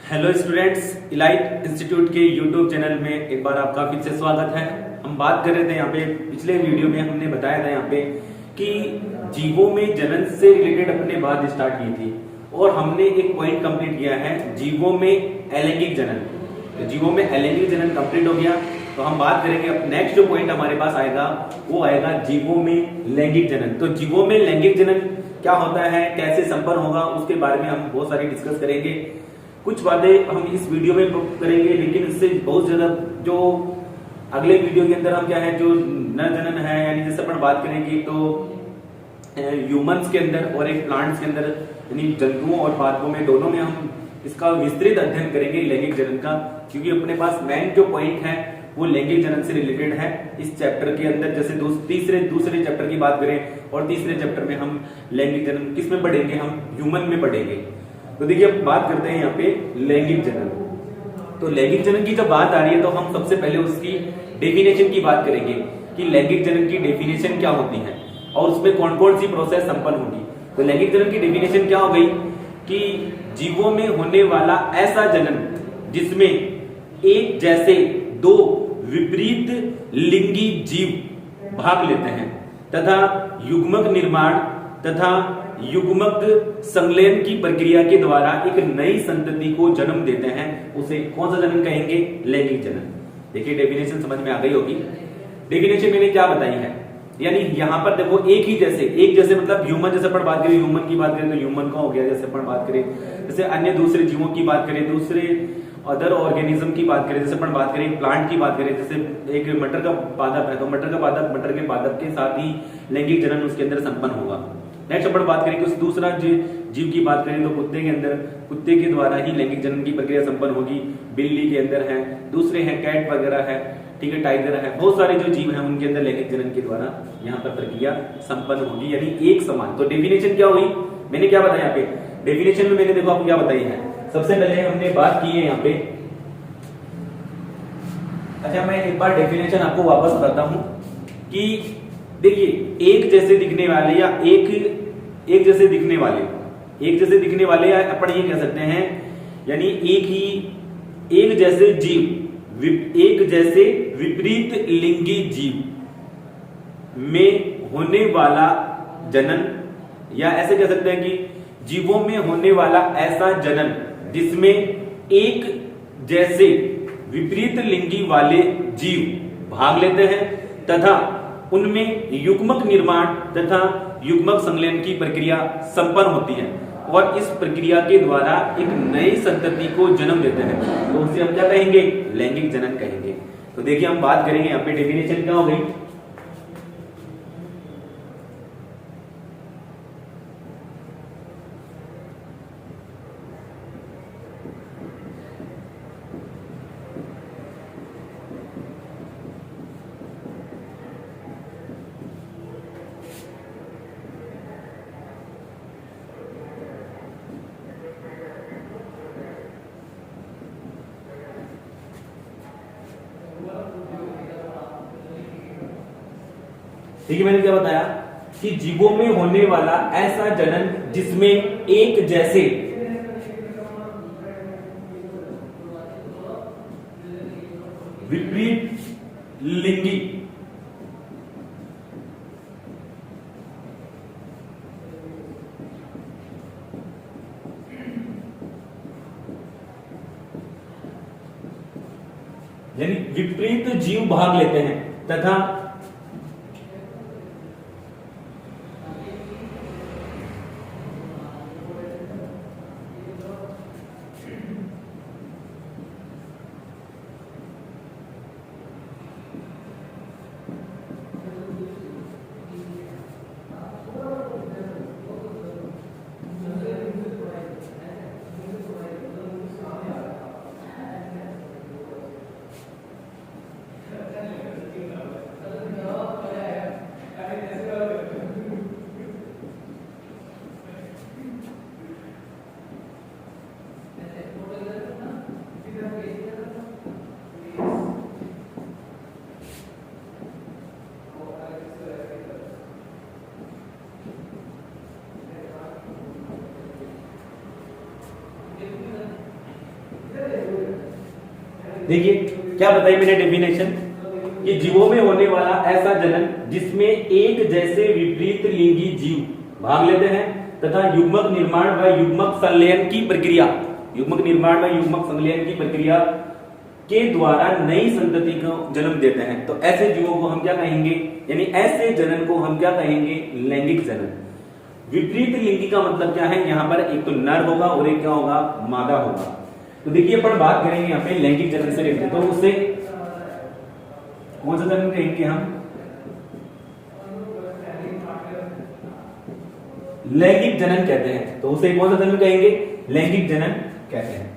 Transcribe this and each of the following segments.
Hello students, elite institute के YouTube channel में एक बार आपका फिर से स्वागत है। हम बात कर रहे थे यहाँ पे, पिछले वीडियो में हमने बताया था यहाँ पे कि जीवों में जनन से रिलेटेड अपने बात स्टार्ट की थी और हमने एक पॉइंट कंप्लीट किया है जीवों में अलैंगिक जनन। तो जीवों में अलैंगिक जनन कंप्लीट हो गया, तो हम बात करेंगे अब नेक्स्ट जो पॉइंट हमारे पास आएगा वो आएगा जीवों में लैंगिक जनन। तो जीवों में लैंगिक जनन क्या होता है, कैसे संपन्न होगा, उसके बारे में हम बहुत सारी डिस्कस करेंगे। कुछ बातें हम इस वीडियो में करेंगे, लेकिन इससे बहुत ज्यादा जो अगले वीडियो के अंदर हम क्या है जो नर जनन है, यानी जैसे अपन बात करेंगे तो ह्यूमंस के अंदर और एक प्लांट्स के अंदर, यानी जंतुओं और पादपों में, दोनों में हम इसका विस्तृत अध्ययन करेंगे लैंगिक जनन का, क्योंकि अपने पास मेन जो पॉइंट है वो लैंगिक जनन से रिलेटेड है इस चैप्टर के अंदर। जैसे दूसरे चैप्टर की बात करें और तीसरे चैप्टर में हम लैंगिक जनन किस में पढ़ेंगे, हम ह्यूमन में पढ़ेंगे। तो देखिए अब बात करते हैं यहाँ पे लैंगिक जनन। तो लैंगिक जनन की जब बात आ रही है तो हम सबसे पहले उसकी डेफिनेशन की बात करेंगे कि लैंगिक जनन की डेफिनेशन क्या होती है और उसमें कौन कौन सी प्रोसेस संपन्न होगी। तो लैंगिक जनन की डेफिनेशन क्या हो गई कि जीवों में होने वाला ऐसा जनन जिसमें एक जैसे दो विपरीत लिंगी जीव भाग लेते हैं तथा युग्मक निर्माण तथा युग्मक संलयन की प्रक्रिया के द्वारा एक नई संतति को जन्म देते हैं, उसे कौन सा जनन कहेंगे, लैंगिक जनन। देखिए डेफिनेशन समझ में आ गई होगी। डेफिनेशन मैंने क्या बताई है, यानी यहाँ पर देखो एक जैसे मतलब ह्यूमन, जैसे अपन बात करें ह्यूमन की बात करें तो ह्यूमन का हो गया। जैसे अपन बात करें जैसे अन्य दूसरे जीवों की बात करें, दूसरे अदर ऑर्गेनिज्म की बात करें, जैसे अपन बात करें प्लांट की बात करें, जैसे एक मटर का पादप है तो मटर के पादप के साथ ही लैंगिक जनन उसके अंदर संपन्न होगा। नेक्स्ट अपन बात करें कि दूसरा जीव की बात करें तो कुत्ते के अंदर, कुत्ते के द्वारा ही लैंगिक जनन की प्रक्रिया संपन्न होगी। बिल्ली के अंदर है, दूसरे हैं कैट वगैरह है, ठीक है, टाइगर है, बहुत सारे जो जीव हैं उनके अंदर लैंगिक जनन के द्वारा यहाँ पर प्रक्रिया संपन्न होगी, यानी एक समान। तो डेफिनेशन क्या हुई, मैंने क्या बताया यहाँ पे डेफिनेशन में, मैंने देखो आपको क्या बताई है। सबसे पहले हमने बात की है यहाँ पे, अच्छा मैं एक बार डेफिनेशन आपको वापस बताता हूं कि देखिए एक जैसे दिखने वाले या एक जैसे दिखने वाले या अपन ये कह सकते हैं, यानी एक जैसे जीव, एक जैसे विपरीत लिंगी जीव में होने वाला जनन, या ऐसे कह सकते हैं कि जीवों में होने वाला ऐसा जनन जिसमें एक जैसे विपरीत लिंगी वाले जीव भाग लेते हैं तथा उनमें युग्मक निर्माण तथा युग्मक संलयन की प्रक्रिया संपन्न होती है और इस प्रक्रिया के द्वारा एक नई संतति को जन्म देते हैं, तो उसे हम क्या कहेंगे, लैंगिक जनन कहेंगे। तो देखिए हम बात करेंगे यहाँ पे डेफिनेशन क्या हो गई। देखिए मैंने क्या बताया कि जीवों में होने वाला ऐसा जनन जिसमें एक जैसे विपरीत लिंगी यानी विपरीत जीव भाग लेते हैं तथा देखिए क्या बताई मैंने डेफिनेशन कि जीवों में होने वाला ऐसा जनन जिसमें एक जैसे विपरीत लिंगी जीव भाग लेते हैं तथा युग्मक निर्माण व युग्मक संलयन की प्रक्रिया के द्वारा नई संतति को जन्म देते हैं, तो ऐसे जीवों को हम क्या कहेंगे, यानी ऐसे जनन को हम क्या कहेंगे, लैंगिक जनन। विपरीत लिंगी का मतलब क्या है, यहाँ पर एक तो नर होगा और एक क्या होगा, मादा होगा। तो देखिए अपन बात करेंगे यहाँ पे लैंगिक जनन से रिलेटेड, तो उससे कौन सा जनन कहेंगे हम, लैंगिक जनन कहते हैं। तो उसे कौन सा जनन कहेंगे, लैंगिक जनन कहते हैं।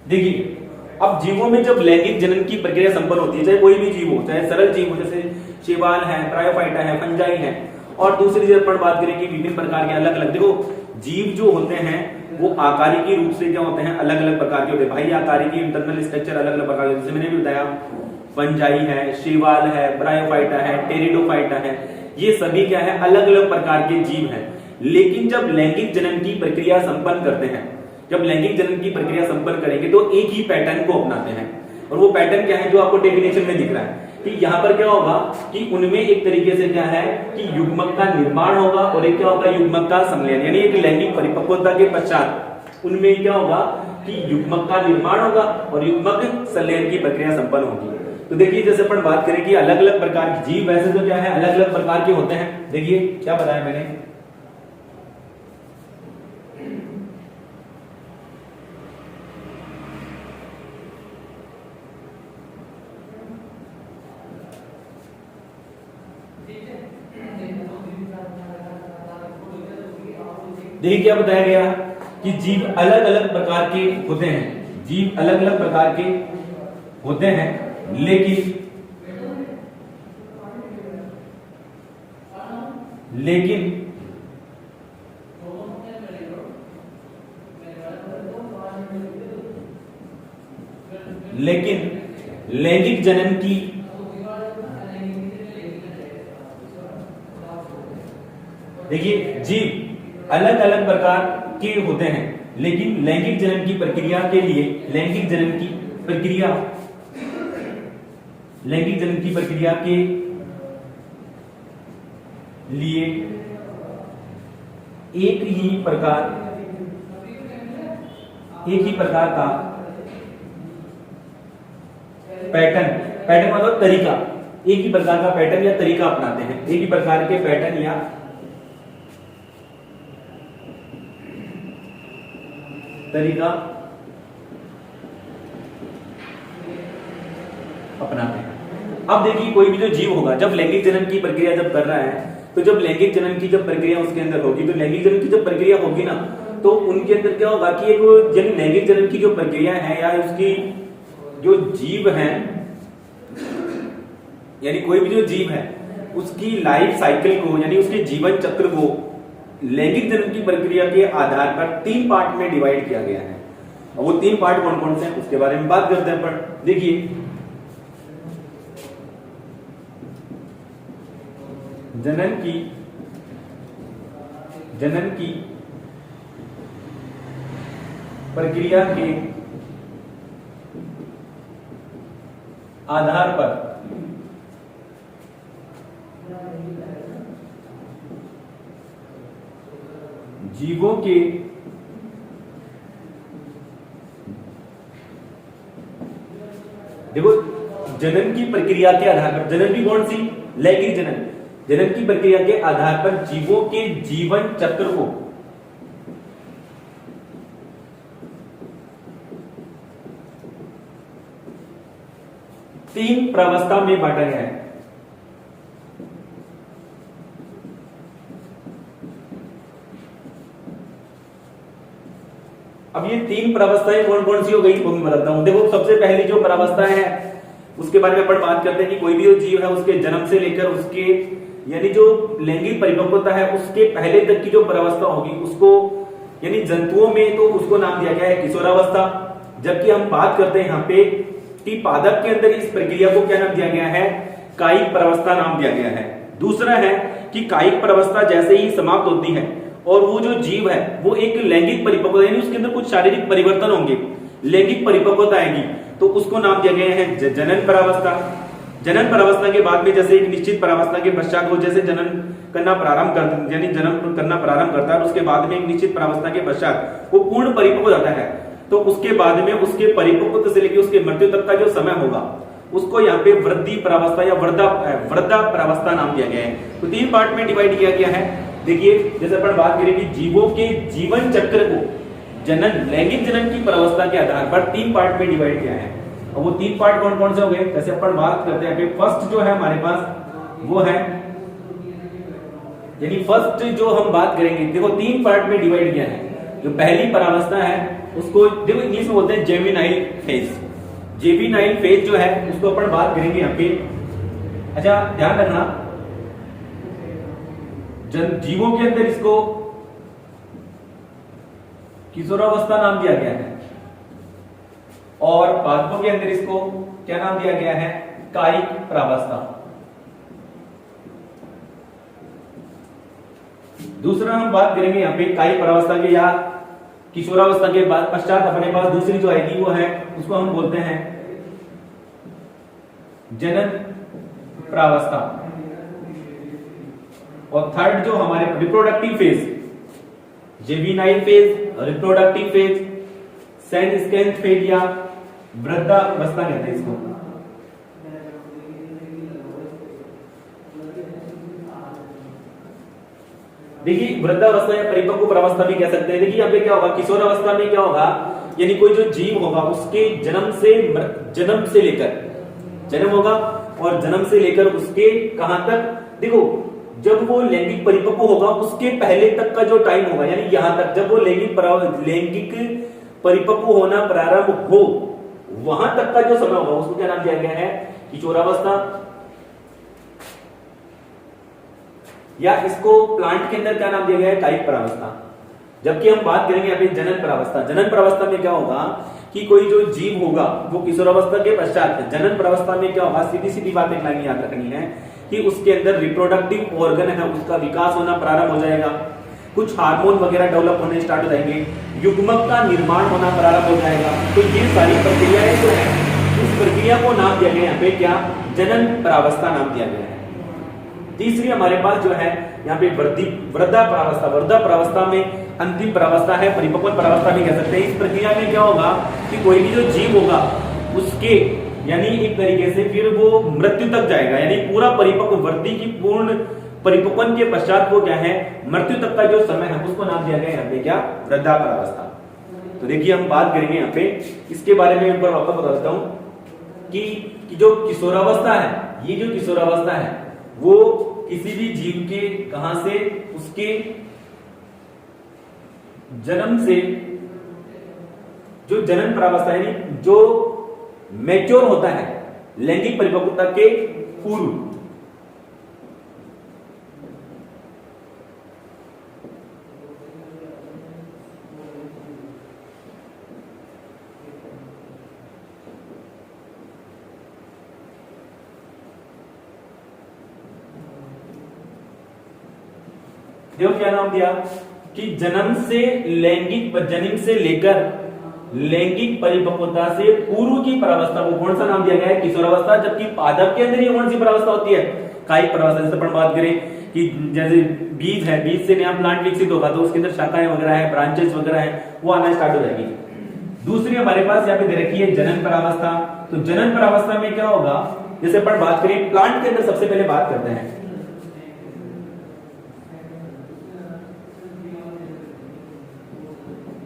देखिए अब जीवों में जब लैंगिक जनन की प्रक्रिया संपन्न होती है, चाहे कोई भी जीव हो, चाहे सरल जीव हो जैसे शैवाल है, ब्रायोफाइटा है, फंजाई है, और दूसरी जब अपन बात करें कि विभिन्न प्रकार के अलग अलग, देखो जीव जो होते हैं वो आकारिकी रूप से क्या होते हैं, अलग अलग प्रकार के होते हैं। भाई आकारिकी इंटरनल स्ट्रक्चर अलग अलग प्रकार के, जैसे मैंने भी बताया फंजाई है, शैवाल है, ब्रायोफाइटा है, टेरिडोफाइटा है, ये सभी क्या है, अलग अलग प्रकार के जीव हैं। लेकिन जब लैंगिक जनन की प्रक्रिया संपन्न करते हैं, जब लैंगिक जनन की प्रक्रिया संपन्न करेंगे तो एक ही पैटर्न को अपनाते हैं, और वो पैटर्न क्या है जो आपको डेफिनेशन में दिख रहा है कि यहाँ पर क्या होगा कि उनमें एक तरीके से क्या है कि युग्मक का निर्माण होगा और एक क्या होगा, युग्मक का संलयन, यानी एक लैंगिक परिपक्वता के पश्चात उनमें क्या होगा कि युग्मक का निर्माण होगा और युग्मक संलयन की प्रक्रिया संपन्न होगी। तो देखिए जैसे अपन बात करें कि अलग अलग प्रकार के जीव, वैसे तो क्या है अलग अलग प्रकार के होते हैं। देखिए क्या बताया मैंने, देखिए क्या बताया गया कि जीव अलग अलग प्रकार के होते हैं, जीव अलग अलग प्रकार के होते हैं, लेकिन लैंगिक जनन की देखिए जीव अलग अलग प्रकार के होते हैं, लेकिन लैंगिक जनन की प्रक्रिया के लिए लैंगिक जनन की प्रक्रिया के लिए एक ही प्रकार का पैटर्न मतलब तरीका, एक ही प्रकार का पैटर्न या तरीका अपनाते हैं, एक ही प्रकार के पैटर्न या तरीका अपनाते हैं। अब देखिए कोई भी जो जीव होगा जब लैंगिक जनन की प्रक्रिया जब कर रहा है, तो जब लैंगिक जनन की जब प्रक्रिया उसके अंदर होगी, तो लैंगिक जनन की जब प्रक्रिया होगी ना, तो उनके अंदर क्या होगा कि एक लैंगिक जनन की जो प्रक्रिया है या उसकी जो जीव है, यानी कोई भी जो जीव है उसकी लाइफ साइकिल को, यानी उसके जीवन चक्र को लैंगिक जनन की प्रक्रिया के आधार पर 3 पार्ट में डिवाइड किया गया है। और वो 3 पार्ट कौन कौन से हैं उसके बारे में बात करते हैं। पर देखिए जनन की प्रक्रिया के आधार पर जीवों के देखो जनन की प्रक्रिया के आधार पर, जनन की कौन सी, लैंगिक जनन, जनन की प्रक्रिया के आधार पर जीवों के जीवन चक्र को तीन प्रावस्था में बांटा गया है। अब ये 3 प्रावस्थाएं कौन कौन सी हो गई वो मैं बताता हूं। देखो सबसे पहली जो प्रावस्था है उसके बारे में अपन बात करते हैं कि कोई भी जो जीव है उसके जन्म से लेकर उसके यानी जो लैंगिक परिपक्वता है उसके पहले तक की जो प्रावस्था होगी उसको, यानी जंतुओं में तो उसको नाम दिया गया है किशोरावस्था, जबकि हम बात करते हैं यहाँ पे कि पादप के अंदर इस प्रक्रिया को क्या नाम दिया गया है, कायिक प्रावस्था नाम दिया गया है। दूसरा है कि कायिक प्रावस्था जैसे ही समाप्त होती है और वो जो जीव है वो एक लैंगिक परिपक्वता यानी उसके अंदर कुछ शारीरिक परिवर्तन होंगे, लैंगिक परिपक्वता आएगी, तो उसको नाम दिया गया है जनन परावस्था। जनन परावस्था के बाद में जैसे एक निश्चित परावस्था के पश्चात वो जैसे जनन करना प्रारंभ कर यानी जन्म करना प्रारंभ करता है और उसके बाद में एक निश्चित परावस्था के पश्चात वो पूर्ण परिपक्व हो जाता है, तो उसके बाद में उसके परिपक्वता से लेकर उसके मृत्यु तक का जो समय होगा उसको यहाँ पे वृद्धि परावस्था या वृद्धा परावस्था नाम दिया गया है। तो 3 पार्ट में डिवाइड किया गया है। देखिए जैसे अपन बात करें कि जीवों के जीवन चक्र को जनन लैंगिक जनन की परावस्था के आधार पर 3 पार्ट में डिवाइड किया है। और वो 3 पार्ट कौन कौन से हो गए, जैसे अपन बात करते हैं फर्स्ट जो है हमारे पास वो है यानी फर्स्ट जो हम बात करेंगे, देखो 3 पार्ट में डिवाइड किया है। जो पहली परावस्था है उसको देखो इंग्लिश में बोलते हैं जेमिनाइल फेज। जेमिनाइल फेज जो है उसको अपन बात करेंगे यहाँ पे। अच्छा ध्यान रखना जीवों के अंदर इसको किशोरावस्था नाम दिया गया है और पादपों के अंदर इसको क्या नाम दिया गया है, कायिक प्रावस्था। दूसरा हम बात करेंगे यहाँ पे कायिक प्रावस्था के या किशोरावस्था के बाद पश्चात अपने पास दूसरी जो आएगी वो है उसको हम बोलते हैं जनन प्रावस्था। और थर्ड जो हमारे reproductive phase, juvenile phase, reproductive phase, senescent phase या वृद्धावस्था कहते हैं इसको। देखिए वृद्धावस्था या परिपक्व प्रावस्था भी कह सकते हैं। देखिए यहाँ पे क्या होगा, किशोरावस्था में क्या होगा, यानी कोई जो जीव होगा उसके जन्म से लेकर जन्म होगा और जन्म से लेकर उसके कहां तक, देखो जब वो लैंगिक परिपक्व होगा उसके पहले तक का जो टाइम होगा यानी यहां तक जब वो लैंगिक परिपक्व होना प्रारंभ हो वहां तक का जो समय होगा उसको क्या नाम दिया गया है, किशोरावस्था। या इसको प्लांट के अंदर क्या नाम दिया गया है, कायिक प्रावस्था। जबकि हम बात करेंगे यहाँ पे जनन प्रावस्था। जनन प्रावस्था में क्या होगा कि कोई जो जीव होगा वो किशोरावस्था के पश्चात, जनन प्रावस्था में क्या होगा, सीधी सीधी बात एक लाइन याद रखनी है कि उसके अंदर रिप्रोडक्टिव ऑर्गन है उसका विकास होना प्रारंभ हो जाएगा, कुछ हार्मोन वगैरह डेवलप होने स्टार्ट हो जाएंगे, युग्मक का निर्माण होना प्रारंभ हो जाएगा। तो ये सारी प्रक्रियाएं जो है इस प्रक्रिया को नाम दिया गया यहाँ पे क्या, जनन प्रावस्था नाम दिया गया है। तीसरी हमारे पास जो है यहाँ पे वृद्धा प्रावस्था। वृद्धा प्रावस्था में अंतिम प्रावस्था है, परिपक्व प्रावस्था भी कह सकते हैं। इस प्रक्रिया में क्या होगा कि कोई भी जो जीव होगा उसके यानी एक तरीके से फिर वो मृत्यु तक जाएगा, यानी पूरा परिपक्व वृद्धि की पूर्ण परिपक्वन के पश्चात वो क्या है, मृत्यु तक का जो समय है उसको नाम दिया गया यहाँ पे क्या, वृद्धा प्रावस्था। तो देखिए हम बात करेंगे यहाँ पे इसके बारे में एक बार वापस बता देता हूं कि जो किशोरावस्था है, ये जो किशोरावस्था है वो किसी भी जीव के कहां से, उसके जन्म से जो जनन प्रावस्था यानी जो मैच्योर होता है लैंगिक परिपक्वता के पूर्व, देखो क्या नाम दिया कि जन्म से लेकर लैंगिक परिपक्वता से पूर्व की प्रावस्था को कौन सा नाम दिया गया है, किशोरावस्था। जबकि पादप के अंदर ये कौन सी प्रावस्था होती है, कायिक प्रावस्था। जैसे अपन बात करें कि जैसे बीज है, बीज से नया प्लांट विकसित होगा तो उसके अंदर शाखाएं वगैरह है, ब्रांचेस वगैरह है, वो आना स्टार्ट हो जाएगी। दूसरी हमारे पास यहाँ पे दे रखी है जनन प्रावस्था। तो जनन प्रावस्था में क्या होगा, जैसे अपन बात करें प्लांट के अंदर सबसे पहले बात करते हैं,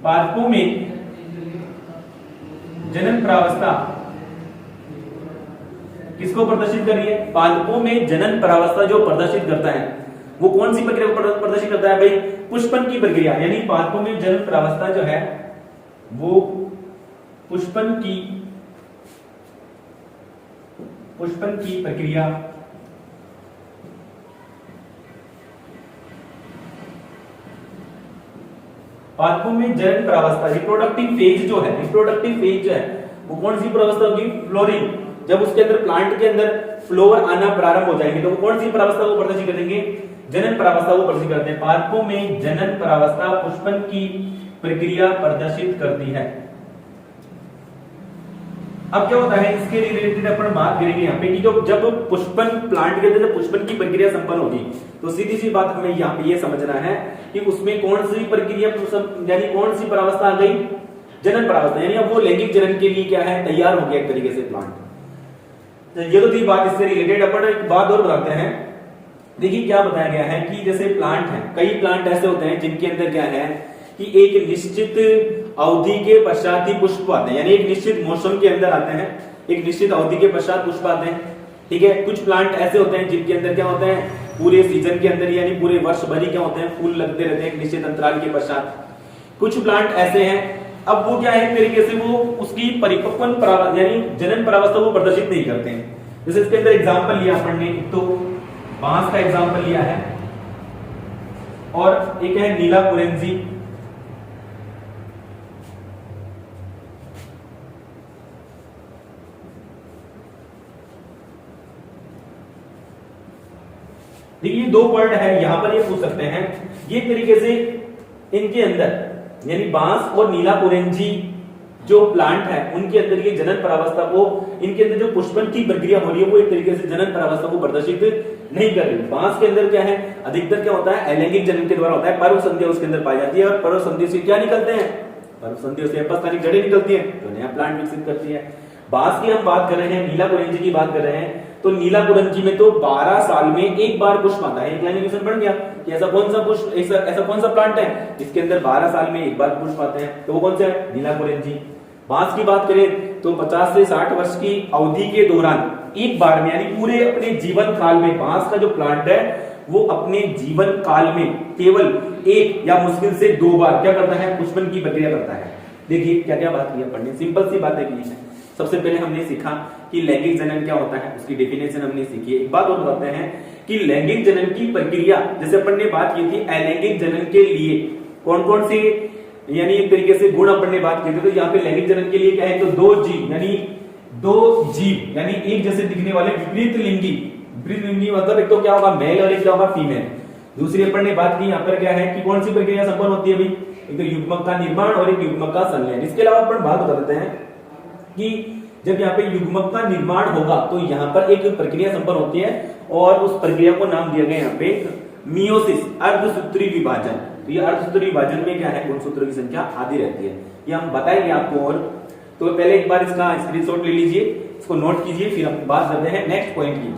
पादपों में जनन प्रावस्था किसको प्रदर्शित कर रही है, पादपों में जनन प्रावस्था जो प्रदर्शित करता है वो कौन सी प्रक्रिया को प्रदर्शित करता है भाई, पुष्पन की प्रक्रिया। यानी पादपों में जनन प्रावस्था जो है वो पुष्पन की प्रक्रिया पादपों में जनन प्रावस्था, रिप्रोडक्टिव फेज जो है वो कौन सी प्रावस्था होगी, फ्लोरिंग। जब उसके अंदर प्लांट के अंदर फ्लोर आना प्रारंभ हो जाएंगे तो वो कौन सी प्रावस्था को प्रदर्शित करेंगे? जनन प्रावस्था को प्रदर्शित करते हैं। पादपों में जनन प्रावस्था पुष्पन की प्रक्रिया प्रदर्शित करती है। अब क्या होता है इसके रिलेटेड अपन बात करेंगे यहाँ पे कि जब पुष्पन प्लांट के अंदर जब पुष्पन की प्रक्रिया संपन्न होगी तो सीधी सी बात हमें यहाँ पे ये समझना है कि उसमें कौन सी प्रक्रिया यानी कौन सी प्रावस्था आ गई? जनन प्रावस्था, यानी अब वो लैंगिक जनन के लिए क्या है तैयार हो गया एक तरीके से प्लांट। तो ये तो थी बात, इससे रिलेटेड अपन एक बात और बताते हैं। देखिए क्या बताया गया है कि जैसे प्लांट है, कई प्लांट ऐसे होते हैं जिनके अंदर क्या है कि एक निश्चित अवधि के पश्चात ही पुष्प आते हैं, यानी एक निश्चित मौसम के अंदर आते हैं, एक निश्चित अवधि के पश्चात पुष्प आते हैं। ठीक है, कुछ प्लांट ऐसे होते हैं जिनके अंदर क्या होते हैं पूरे सीजन के अंदर यानी पूरे वर्ष भर ही क्या होते हैं फूल लगते रहते हैं एक निश्चित अंतराल के पश्चात। कुछ प्लांट ऐसे हैं अब वो क्या है एक तरीके से वो उसकी परिपक्वन यानी जनन प्रावस्था को प्रदर्शित नहीं करते हैं। जैसे इसके अंदर एग्जाम्पल लिया अपन ने, तो बांस का एग्जाम्पल लिया है और एक है नीला कुरेंजी। देखिए ये दो वर्ड है यहां पर, ये पूछ सकते हैं ये तरीके से इनके अंदर यानी बांस और नीला कुरेंजी जो प्लांट है उनके अंदर ये जनन प्रावस्था को, इनके अंदर जो पुष्पन की प्रक्रिया हो रही है वो एक तरीके से जनन प्रावस्था को प्रदर्शित नहीं कर रही। बांस के अंदर क्या है अधिकतर क्या होता है अलैंगिक जनन के द्वारा होता है, पर्व संध्या उसके अंदर पाई जाती है और पर्व संध्या से क्या निकलते हैं, पर्व संध्या से अपस्थानिक जड़ें निकलती है जो नया प्लांट विकसित करती है। बांस की हम बात कर रहे हैं, नीला कुरेंजी की बात कर रहे हैं, तो नीला कुरेंजी में तो 12 साल में एक बार पुष्प आता है। एक लाइन क्वेश्चन बन गया कि ऐसा कौन सा पुष्प, ऐसा कौन सा प्लांट है जिसके अंदर 12 साल में एक बार पुष्प आते हैं, तो वो कौन सा है नीला कुरेंजी। बांस की बात करें तो 50 से 60 वर्ष की अवधि के दौरान एक बार में यानी पूरे अपने जीवन काल में बांस का जो प्लांट है वो अपने जीवन काल में केवल एक या मुश्किल से 2 बार क्या करता है पुष्पन की प्रक्रिया करता है। देखिए क्या क्या बात की है पढ़ने, सिंपल सी बातें की है। सबसे पहले हमने सीखा कि लैंगिक जनन क्या होता है, उसकी डेफिनेशन हमने सीखी है। एक बात और बताते हैं कि लैंगिक जनन की प्रक्रिया जैसे अपन ने बात की थी अलैंगिक जनन के लिए कौन कौन सी यानी एक तरीके से गुण अपन ने बात की थी, तो यहाँ पे लैंगिक जनन के लिए क्या है तो 2 जीव यानी एक जैसे दिखने वाले विपरीत लिंगी मतलब एक तो क्या होगा मेल और एक क्या होगा फीमेल। दूसरी अपन ने बात की यहाँ पर क्या है कि कौन सी प्रक्रिया संपन्न होती है भाई, एक तो युग्मक का निर्माण और एक युग्मक का संलयन। इसके अलावा अपन बात बता देते हैं कि जब यहाँ पे युग्मक का निर्माण होगा तो यहाँ पर एक प्रक्रिया संपन्न होती है और उस प्रक्रिया को नाम दिया गया यहाँ पे मियोसिस, अर्धसूत्री विभाजन। तो ये अर्धसूत्री विभाजन में क्या है गुणसूत्रों की संख्या आधी रहती है, ये हम बताएंगे आपको। और तो पहले एक बार इसका स्क्रीनशॉट ले लीजिए, इसको नोट कीजिए, फिर हम बात करते हैं नेक्स्ट पॉइंट की।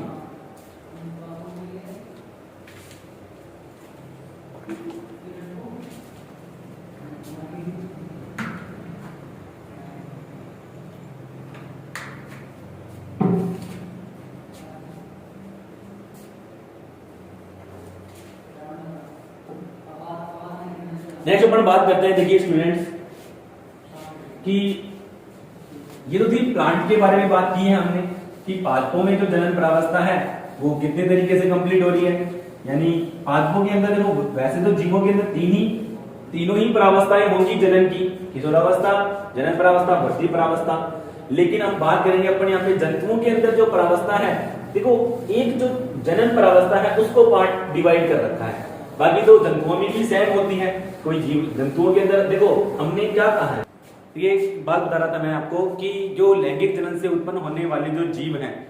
नेक्स्ट अपन बात करते हैं, देखिए स्टूडेंट्स कि ये तो थी प्लांट के बारे में बात की है हमने कि पादपों में जो जनन प्रावस्था है वो कितने तरीके से कंप्लीट हो रही है। यानी पादपों के अंदर देखो वैसे तो जीवों के अंदर तीनों ही प्रावस्थाएं होंगी जनन की, किशोरावस्था, जनन प्रावस्था, वृद्धि प्रावस्था। लेकिन हम बात करेंगे अपन यहाँ पे जंतुओं के अंदर जो प्रावस्था है, देखो एक जो जनन प्रावस्था है उसको पार्ट डिवाइड कर रखा है, बाकी तो जंतुओं में भी सेम होती है। कोई जीव जंतुओं के अंदर देखो हमने क्या कहा है, ये एक बात बता रहा था मैं आपको कि जो लैंगिक जनन से उत्पन्न होने वाले जो जीव हैं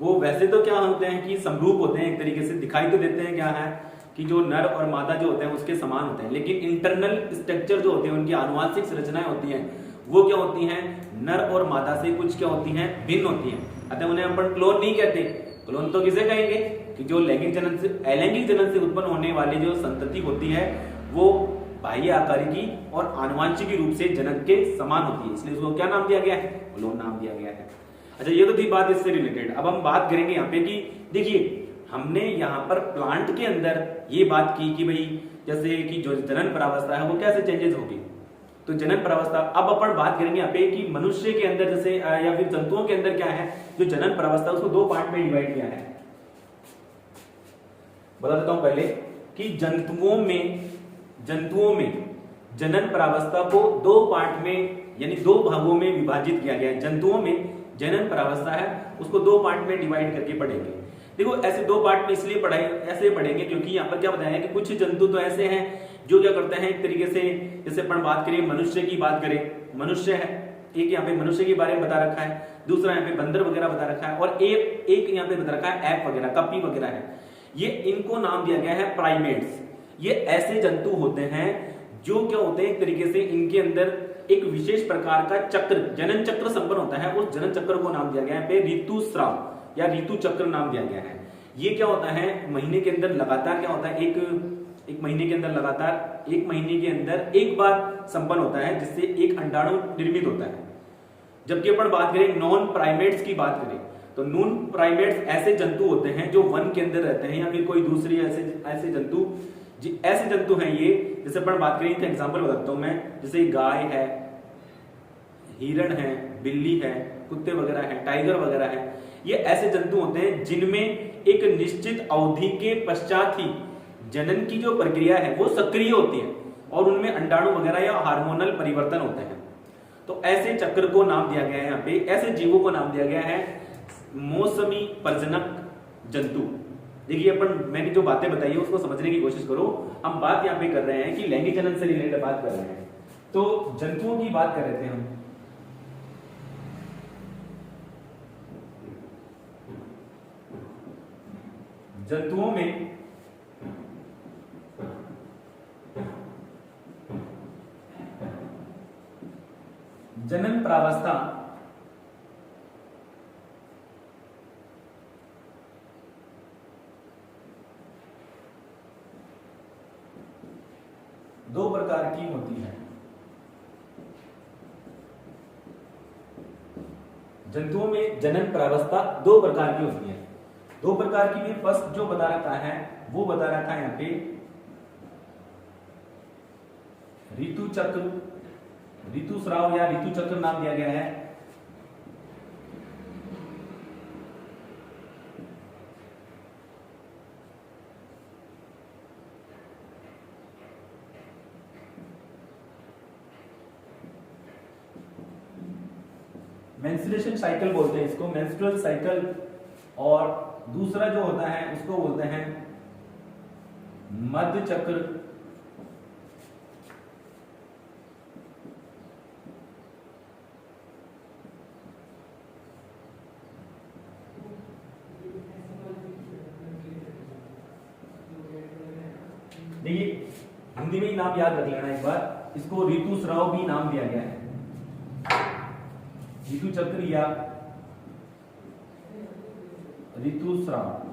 वो वैसे तो क्या होते हैं कि समरूप होते हैं, एक तरीके से दिखाई तो देते हैं क्या है कि जो नर और मादा जो होते हैं उसके समान होते हैं, लेकिन इंटरनल स्ट्रक्चर जो होते हैं उनकी आनुवांशिक संरचनाएं होती हैं वो क्या होती हैं नर और मादा से कुछ क्या होती हैं भिन्न होती हैं। अतः उन्हें अपन क्लोन नहीं कहते, क्लोन तो किसे कहेंगे कि जो लैंगिक जनन से अलैंगिक जनन से उत्पन्न होने वाली जो संतति होती है वो बाह्य आकारिकी और आनुवांशिकी रूप से जनक के समान होती है, इसलिए उसको क्या नाम दिया गया है क्लोन नाम दिया गया है। अच्छा ये तो थी बात इससे रिलेटेड। अब हम बात करेंगे यहाँ पे कि देखिए हमने यहाँ पर प्लांट के अंदर ये बात की कि भाई जैसे कि जो जनन प्रावस्था है वो कैसे चेंजेस होगी, तो जनन प्रावस्था। अब अपन बात करेंगे यहाँ पे कि मनुष्य के अंदर जैसे या फिर जंतुओं के अंदर क्या है जो जनन प्रावस्था उसको 2 पार्ट में डिवाइड किया है। बता देता हूं पहले कि जंतुओं में जनन प्रावस्था को 2 पार्ट में यानी 2 भागों में विभाजित किया गया है। जंतुओं में जनन परावस्था है उसको दो पार्ट में डिवाइड करके पढ़ेंगे। देखो ऐसे दो पार्ट में इसलिए ऐसे पढ़ेंगे क्योंकि यहाँ पर क्या बताया है कि कुछ जंतु तो ऐसे हैं जो क्या करते हैं एक तरीके से, जैसे अपन बात करें मनुष्य की बात करें, मनुष्य है एक यहाँ पे मनुष्य के बारे में बता रखा है, दूसरा यहाँ पे बंदर वगैरह बता रखा है, और एक यहाँ पे बता रखा है ऐप वगैरह, कपी वगैरह है। ये इनको नाम दिया गया है प्राइमेट्स। ये ऐसे जंतु होते हैं जो क्या होते हैं एक तरीके से इनके अंदर एक विशेष प्रकार का चक्र, जनन चक्र संपन्न होता है। उस जनन चक्र को नाम दिया गया है पे ऋतुस्राव या ऋतु चक्र नाम दिया गया है। ये क्या होता है महीने के अंदर लगातार क्या होता है एक महीने के अंदर लगातार एक महीने के अंदर एक बार संपन्न होता है, जिससे एक अंडाणु निर्मित होता है। जबकि अपन बात करें नॉन प्राइमेट्स की बात करें तो नॉन प्राइमेट्स ऐसे जंतु होते हैं जो वन के अंदर रहते हैं या फिर कोई दूसरी ऐसे जंतु हैं ये, जैसे अपन बात करें तो एग्जांपल बताता हूं मैं, जैसे गाय है, हिरण है, बिल्ली है, कुत्ते वगैरह है, टाइगर वगैरह है। ये ऐसे जंतु होते हैं जिनमें एक निश्चित अवधि के पश्चात ही जनन की जो प्रक्रिया है वो सक्रिय होती है और उनमें अंडाणु वगैरह या हार्मोनल परिवर्तन होते हैं। तो ऐसे चक्र को नाम दिया गया है यहाँ पे, ऐसे जीवों को नाम दिया गया है मौसमी प्रजनक जंतु। देखिए अपन मैंने जो बातें बताई है उसको समझने की कोशिश करो। हम बात यहाँ पे कर रहे हैं कि लैंगिक जनन से रिलेटेड बात कर रहे हैं, तो जंतुओं की बात कर रहे थे हम। जंतुओं में जनन प्रावस्था दो प्रकार की होती है। जंतुओं में जनन प्रावस्था दो प्रकार की होती है। दो प्रकार की में फर्स्ट जो बता रखा है वो बता रखा है यहाँ पे ऋतु चक्र, ऋतुस्राव या ऋतु चक्र नाम दिया गया है। मेंस्ट्रुएशन साइकिल बोलते हैं इसको, मेंस्ट्रुअल साइकिल। और दूसरा जो होता है उसको बोलते हैं मध्य चक्र। देखिए हिंदी में ही नाम याद रख लेना एक बार, इसको ऋतुस्राव भी नाम दिया गया है, ऋतु चक्र या ऋतुस्राव।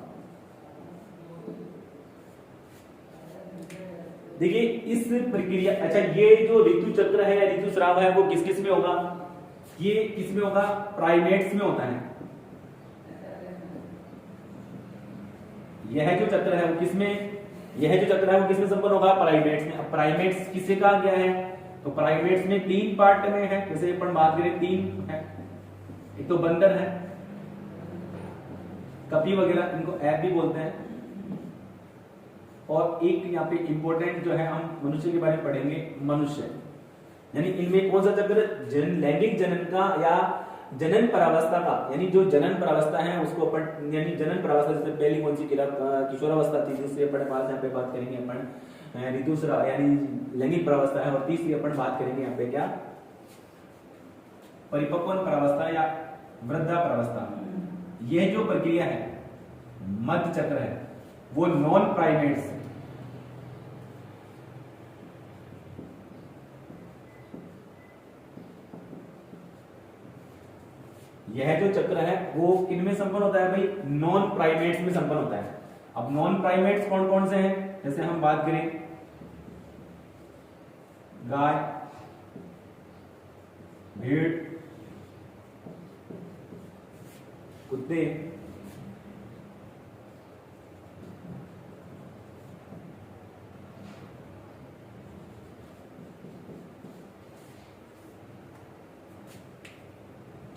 देखिए इस प्रक्रिया, अच्छा ये जो ऋतु चक्र है या ऋतुस्राव है वो किस किस में होगा? ये किस में होगा? प्राइमेट्स में होता है। यह जो चक्र है वो किसमें, यह जो चक्र है वो किसमें संपन्न होगा? प्राइमेट्स में। अब प्राइमेट्स किसे कहा गया है? तो प्राइमेट्स में तीन पार्ट में है, जैसे अपन बात करें तीन है, एक तो बंदर है, कपी वगैरह इनको ऐप भी बोलते हैं, और एक यहाँ पे इंपॉर्टेंट जो है हम मनुष्य के बारे में पढ़ेंगे, मनुष्य। यानी इनमें कौन सा चक्र? लैंगिक जनन का या जनन परावस्था का, यानी जो जनन परावस्था है उसको अपन, यानी जनन परावस्था जैसे पहली कौन सी किशोरावस्था थी, दूसरी अपन यहाँ पे बात करेंगे अपन ऋतुस्राव यानी लैंगिक परावस्था है, और तीसरी अपन बात करेंगे यहाँ पे क्या? परिपक्वन परावस्था या वृद्धा परावस्था। यह जो प्रक्रिया है मध्य चक्र है वो नॉन प्राइमेट्स, यह जो चक्र है वो किनमें संपन्न होता है भाई? नॉन प्राइमेट्स में संपन्न होता है। अब नॉन प्राइमेट्स कौन कौन से हैं? जैसे हम बात करें गाय, भेड़, कुत्ते,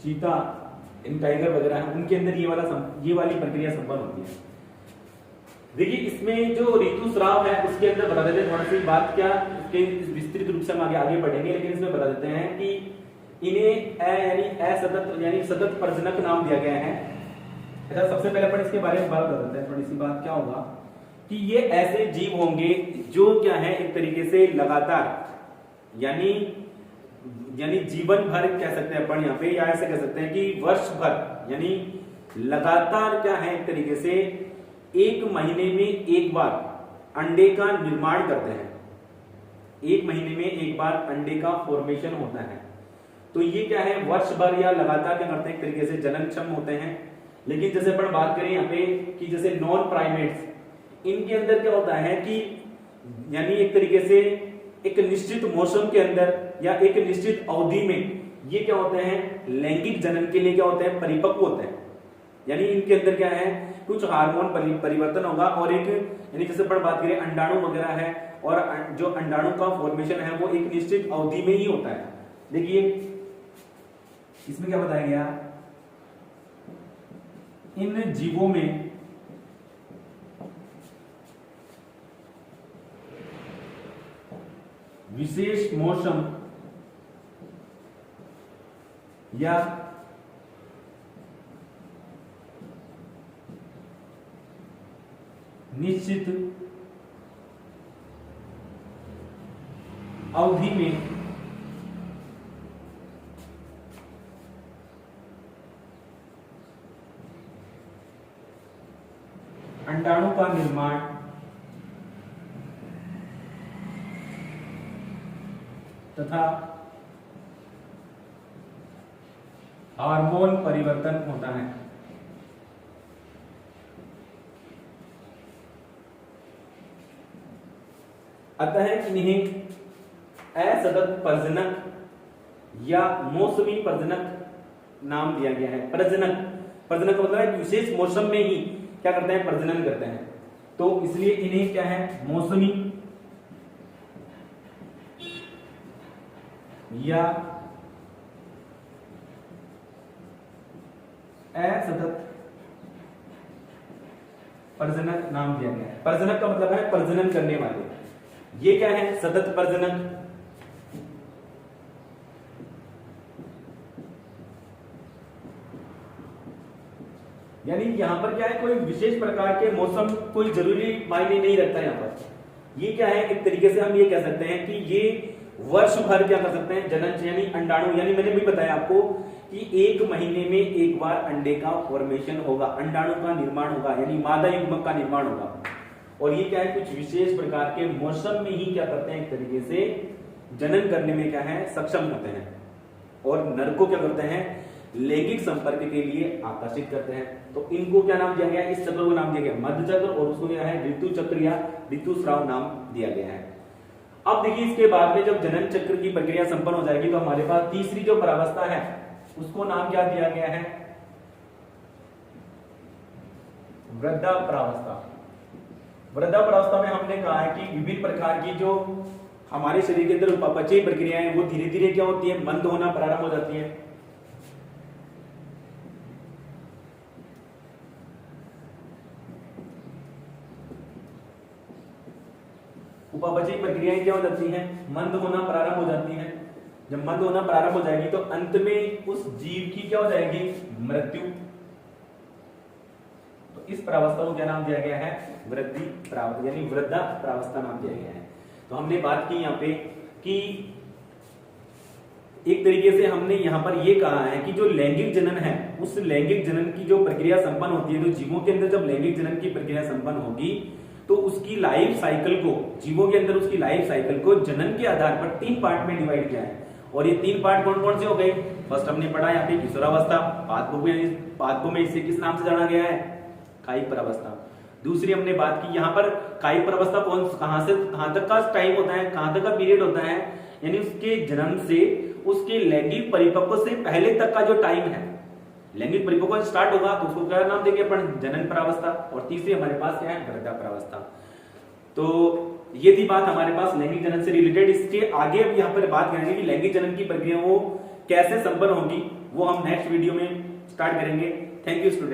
चीता, इन टाइगर वगैरह हैं, उनके अंदर ये वाली प्रक्रिया संपन्न होती है। देखिए इसमें जो ऋतुस्राव है उसके अंदर बता देते हैं थोड़ा सी बात, क्या इसके विस्तृत रूप से हम आगे बढ़ेंगे, लेकिन इसमें बता देते हैं कि इन्हें यानी असतत यानी सतत प्रजनक नाम दिया गया है। अच्छा, सबसे पहले अपन इसके बारे में बात कर लेते हैं। थोड़ी सी बात क्या होगा कि ये ऐसे जीव होंगे जो क्या है, एक तरीके से लगातार यानी जीवन भर कह सकते हैं अपन यहाँ पे, या ऐसे कह सकते हैं कि वर्ष भर यानी लगातार क्या है, एक तरीके से एक महीने में एक बार अंडे का निर्माण करते हैं। एक महीने में एक बार अंडे का फॉर्मेशन होता है। तो ये क्या है, वर्ष भर या लगातार क्या करते हैं, एक तरीके से जननक्षम होते हैं। लेकिन जैसे अपन बात करें यहाँ पे कि जैसे नॉन प्राइमेट्स, इनके अंदर क्या होता है कि यानी एक तरीके से एक निश्चित मौसम के अंदर या एक निश्चित अवधि में ये क्या होते हैं, लैंगिक जनन के लिए क्या होते हैं, परिपक्व होते हैं। यानी इनके अंदर क्या है, कुछ हार्मोन परिवर्तन होगा और एक यानी जैसे अपन बात करें अंडाणु वगैरह है, और जो अंडाणु का फॉर्मेशन है वो एक निश्चित अवधि में ही होता है। देखिए इसमें क्या बताया गया, इन जीवों में विशेष मौसम या निश्चित अवधि में अंडाणु का निर्माण तथा हार्मोन परिवर्तन होता है। अतः इन्हें असतत प्रजनक या मौसमी प्रजनक नाम दिया गया है। प्रजनक का मतलब है विशेष मौसम में ही क्या करते हैं, प्रजनन करते हैं। तो इसलिए इन्हें क्या है, मौसमी या असतत प्रजनक नाम दिया गया है। प्रजनक का मतलब है प्रजनन करने वाले। ये क्या है, सतत प्रजनक। यानी यहां पर क्या है, कोई विशेष प्रकार के मौसम कोई जरूरी मायने नहीं रखता। यहां पर ये क्या है, एक तरीके से हम ये कह सकते हैं कि ये वर्ष भर क्या कर सकते हैं, जनन यानी अंडाणु, यानी मैंने भी बताया आपको कि एक महीने में एक बार अंडे का फॉर्मेशन होगा, अंडाणु का निर्माण होगा, यानी मादा युग्मक का निर्माण होगा। और ये क्या है, कुछ विशेष प्रकार के मौसम में ही क्या करते हैं, एक तरीके से जनन करने में क्या है, सक्षम होते हैं। और नर को क्या करते हैं, लैंगिक संपर्क के लिए आकर्षित करते हैं। तो इनको क्या नाम दिया गया, इस चक्र को नाम दिया गया मध्य चक्र, और उसको क्या है, ऋतु चक्र या ऋतुस्राव नाम दिया गया है। अब देखिए इसके बाद में जब जनन चक्र की प्रक्रिया संपन्न हो जाएगी तो हमारे पास तीसरी जो प्रावस्था है उसको नाम क्या दिया गया है, वृद्धाप्रावस्था। वृद्धाप्रावस्था में हमने कहा है कि विभिन्न प्रकार की जो हमारे शरीर के अंदर उपापचयी प्रक्रियाएं वो धीरे धीरे क्या होती है, मंद होना प्रारंभ हो जाती है। उपापचयी प्रक्रियाएं क्या हो जाती हैं, मंद होना प्रारंभ हो जाती हैं। जब मंद होना प्रारंभ हो जाएगी तो अंत में उस जीव की क्या हो जाएगी, मृत्यु। तो इस प्रावस्था को क्या नाम दिया गया है, वृद्धि प्रावस्था यानी वृद्धा प्रावस्था नाम दिया गया है। तो हमने बात की यहाँ पे कि एक तरीके से हमने यहाँ पर ये कहा है कि जो लैंगिक जनन है उस लैंगिक जनन की जो प्रक्रिया संपन्न होती है, तो जीवों के अंदर जब लैंगिक जनन की प्रक्रिया संपन्न होगी तो उसकी लाइफ साइकिल को, जीवों के अंदर उसकी लाइफ साइकिल को जनन के आधार पर 3 पार्ट में डिवाइड किया है। और ये 3 पार्ट कौन कौन से हो गए, फर्स्ट हमने पढ़ा यहाँ पे किशोरावस्था, पादपों में इसे किस नाम से जाना गया है, कायिक प्रावस्था। दूसरी हमने बात की यहाँ पर कायिक प्रावस्था कहां से कहां तक का टाइम होता है, कहां तक का पीरियड होता है, यानी उसके जन्म से उसके लैंगिक परिपक्व से पहले तक का जो टाइम है, लैंगिक परिपक्व स्टार्ट होगा तो उसको क्या नाम देंगे अपन, जनन प्रावस्था। और तीसरी हमारे पास क्या है, वृद्धा प्रावस्था। तो ये थी बात हमारे पास लैंगिक जनन से रिलेटेड। इसके आगे अब यहाँ पर बात करेंगे कि लैंगिक जनन की प्रक्रिया वो कैसे संपन्न होगी, वो हम नेक्स्ट वीडियो में स्टार्ट करेंगे। Thank you student.